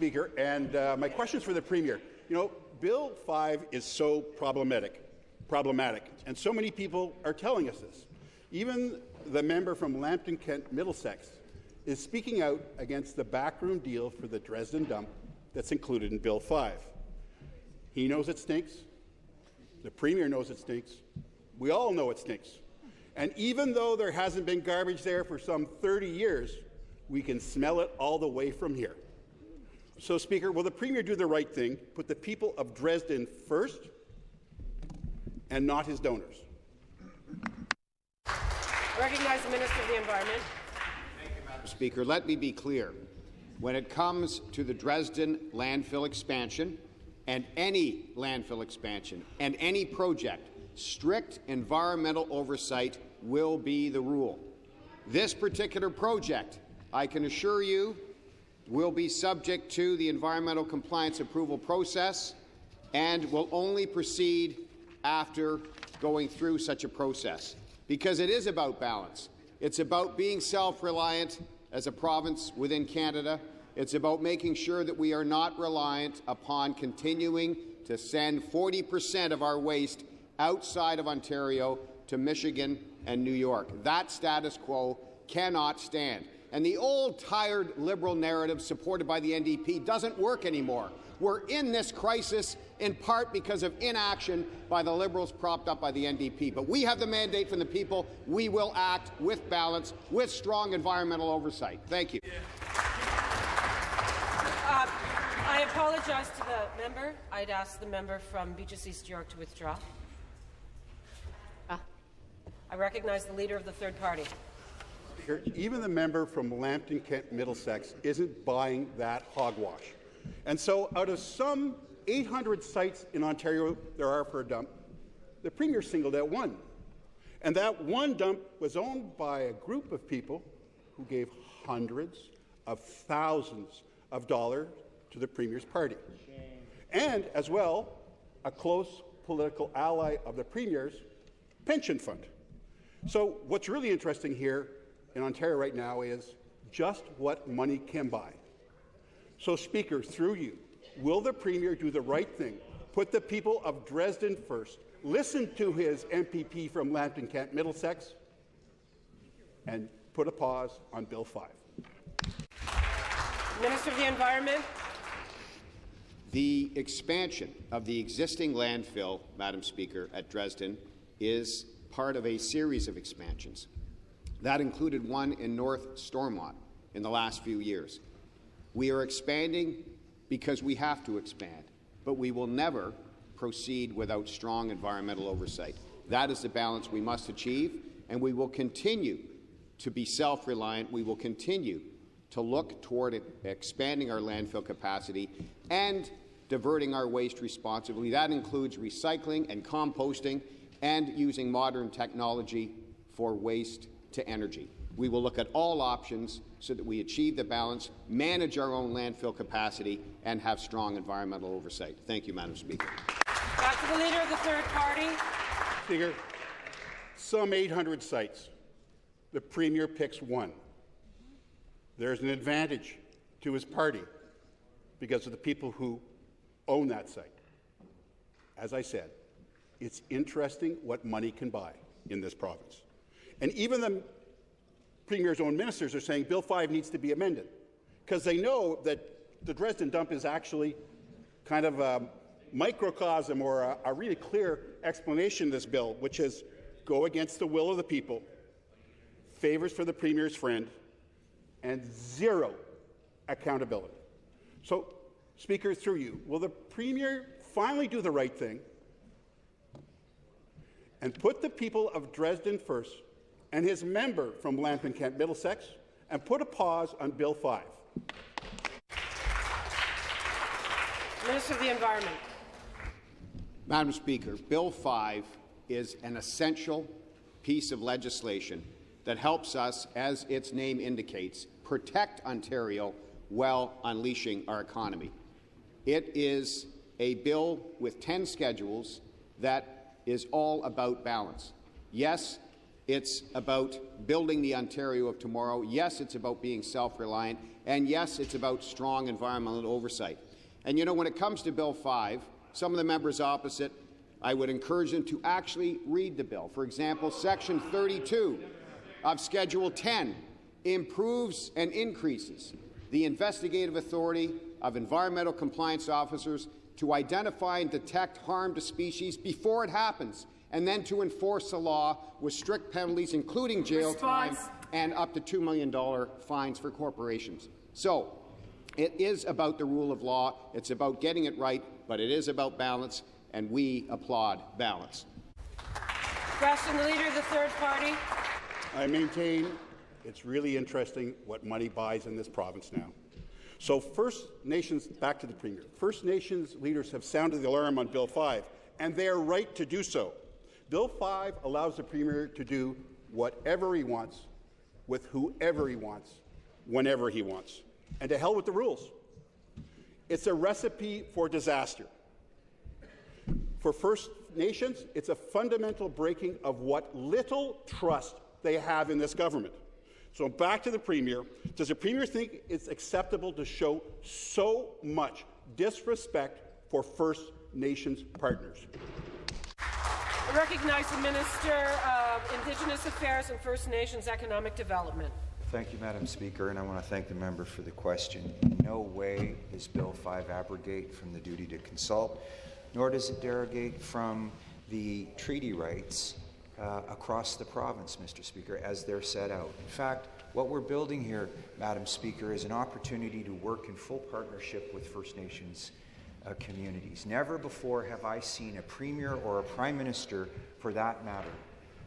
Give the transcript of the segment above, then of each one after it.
Speaker, and my question is for the Premier. You know, Bill 5 is so problematic, and so many people are telling us this. Even the member from Lambton-Kent Middlesex is speaking out against the backroom deal for the Dresden dump that's included in Bill 5. He knows it stinks. The Premier knows it stinks. We all know it stinks. And even though there hasn't been garbage there for some 30 years, we can smell it all the way from here. So, Speaker, will the Premier do the right thing, put the people of Dresden first, and not his donors? I recognize the Minister of the Environment. Thank you, Madam Speaker. Let me be clear. When it comes to the Dresden landfill expansion, and any landfill expansion, and any project, strict environmental oversight will be the rule. This particular project, I can assure you, will be subject to the environmental compliance approval process and will only proceed after going through such a process, because it is about balance. It's about being self-reliant as a province within Canada. It's about making sure that we are not reliant upon continuing to send 40% of our waste outside of Ontario to Michigan and New York. That status quo cannot stand. And the old, tired Liberal narrative supported by the NDP doesn't work anymore. We're in this crisis in part because of inaction by the Liberals propped up by the NDP. But we have the mandate from the people. We will act with balance, with strong environmental oversight. Thank you. I apologize to the member. I'd ask the member from Beaches East York to withdraw. I recognize the Leader of the Third Party. Even the member from Lambton-Kent Middlesex isn't buying that hogwash. And so out of some 800 sites in Ontario there are for a dump, the Premier singled out one. And that one dump was owned by a group of people who gave hundreds of thousands of dollars to the Premier's party. And, as well, a close political ally of the Premier's pension fund. So what's really interesting here in Ontario right now is just what money can buy. So, Speaker, through you, will the Premier do the right thing, put the people of Dresden first, listen to his MPP from Lambton-Kent Middlesex, and put a pause on Bill 5? Minister of the Environment. The expansion of the existing landfill, Madam Speaker, at Dresden is part of a series of expansions. That included one in North Stormont in the last few years. We are expanding because we have to expand, but we will never proceed without strong environmental oversight. That is the balance we must achieve, and we will continue to be self-reliant. We will continue to look toward expanding our landfill capacity and diverting our waste responsibly. That includes recycling and composting and using modern technology for waste to energy. We will look at all options so that we achieve the balance, manage our own landfill capacity, and have strong environmental oversight. Thank you, Madam Speaker. Back to the Leader of the Third Party. Speaker, some 800 sites. The Premier picks one. There's an advantage to his party because of the people who own that site. As I said, it's interesting what money can buy in this province. And even the Premier's own ministers are saying Bill 5 needs to be amended because they know that the Dresden dump is actually kind of a microcosm or a really clear explanation of this bill, which is go against the will of the people, favours for the Premier's friend, and zero accountability. So, Speaker, through you, will the Premier finally do the right thing and put the people of Dresden first and his member from Lambton-Kent Middlesex and put a pause on Bill 5? Minister of the Environment. Madam Speaker, Bill 5 is an essential piece of legislation that helps us, as its name indicates, protect Ontario while unleashing our economy. It is a bill with 10 schedules that is all about balance. Yes, It's about building the Ontario of tomorrow. Yes, it's about being self-reliant. And yes, it's about strong environmental oversight. And you know, when it comes to Bill 5, some of the members opposite, I would encourage them to actually read the bill. For example, Section 32 of Schedule 10 improves and increases the investigative authority of environmental compliance officers to identify and detect harm to species before it happens, and then to enforce the law with strict penalties, including jail time and up to $2 million fines for corporations. So, it is about the rule of law, it's about getting it right, but it is about balance, and we applaud balance. Question, the Leader of the Third Party. I maintain it's really interesting what money buys in this province now. So First Nations, back to the Premier, First Nations leaders have sounded the alarm on Bill 5, and they are right to do so. Bill 5 allows the Premier to do whatever he wants, with whoever he wants, whenever he wants. And to hell with the rules. It's a recipe for disaster. For First Nations, it's a fundamental breaking of what little trust they have in this government. So back to the Premier. Does the Premier think it's acceptable to show so much disrespect for First Nations partners? I recognize the Minister of Indigenous Affairs and First Nations Economic Development. Thank you, Madam Speaker, and I want to thank the member for the question. In no way does Bill 5 abrogate from the duty to consult, nor does it derogate from the treaty rights across the province, Mr. Speaker, as they're set out. In fact, what we're building here, Madam Speaker, is an opportunity to work in full partnership with First Nations communities. Never before have I seen a Premier or a Prime Minister, for that matter,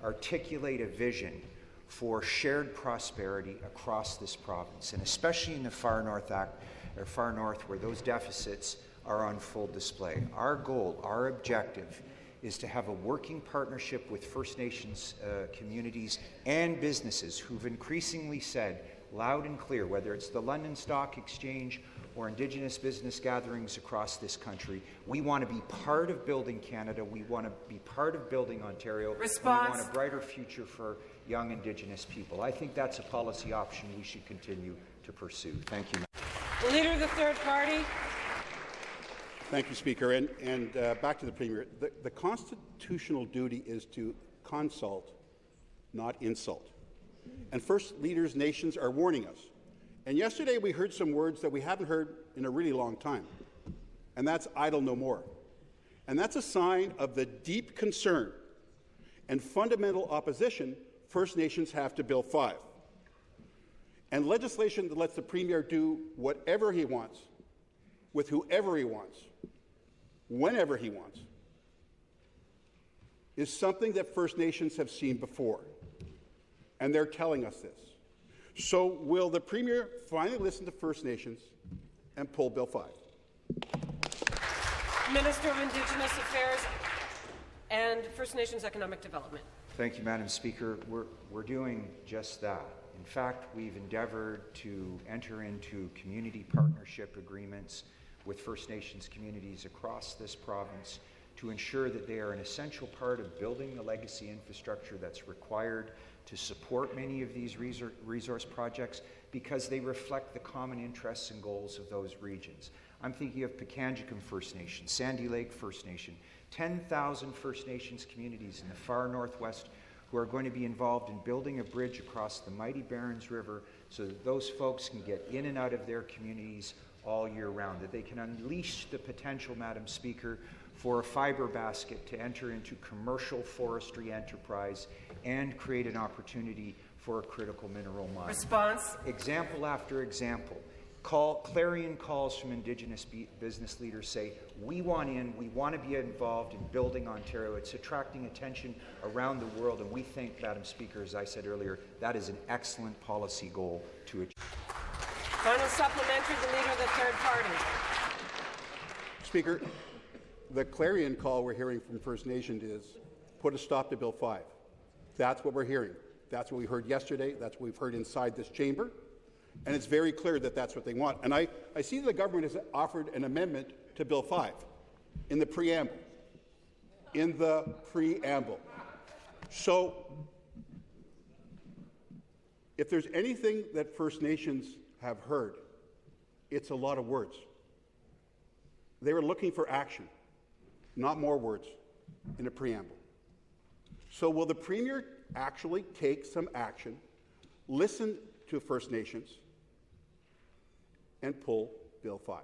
articulate a vision for shared prosperity across this province, and especially in the far north where those deficits are on full display. Our goal, our objective, is to have a working partnership with First Nations communities and businesses who've increasingly said loud and clear, whether it's the London Stock Exchange or Indigenous business gatherings across this country, we want to be part of building Canada, we want to be part of building Ontario, Response. And we want a brighter future for young Indigenous people. I think that's a policy option we should continue to pursue. Thank you. The Leader of the Third Party. Thank you, Speaker. And back to the Premier. The constitutional duty is to consult, not insult. And First Leaders nations are warning us. And yesterday we heard some words that we haven't heard in a really long time. And that's idle no more. And that's a sign of the deep concern and fundamental opposition First Nations have to Bill 5. And legislation that lets the Premier do whatever he wants, with whoever he wants, whenever he wants, is something that First Nations have seen before. And they're telling us this. So will the Premier finally listen to First Nations and pull Bill 5? Minister of Indigenous Affairs and First Nations Economic Development. Thank you, Madam Speaker. We're doing just that. In fact, we've endeavoured to enter into community partnership agreements with First Nations communities across this province to ensure that they are an essential part of building the legacy infrastructure that's required to support many of these resource projects because they reflect the common interests and goals of those regions. I'm thinking of Pikangikum First Nation, Sandy Lake First Nation, 10,000 First Nations communities in the far northwest who are going to be involved in building a bridge across the mighty Barrens River so that those folks can get in and out of their communities all year round, that they can unleash the potential, Madam Speaker, for a fiber basket to enter into commercial forestry enterprise and create an opportunity for a critical mineral mine. Response. Example after example. Clarion calls from Indigenous business leaders say, we want in, we want to be involved in building Ontario. It's attracting attention around the world, and we think, Madam Speaker, as I said earlier, that is an excellent policy goal to achieve. Final supplementary, the Leader of the Third Party. Speaker, the clarion call we're hearing from First Nations is put a stop to Bill 5. That's what we're hearing. That's what we heard yesterday. That's what we've heard inside this chamber. And it's very clear that that's what they want. And I see that the government has offered an amendment to Bill 5 in the preamble. So If there's anything that First Nations have heard, it's a lot of words. They were looking for action, not more words in a preamble. So will the Premier actually take some action, listen to First Nations, and pull Bill 5?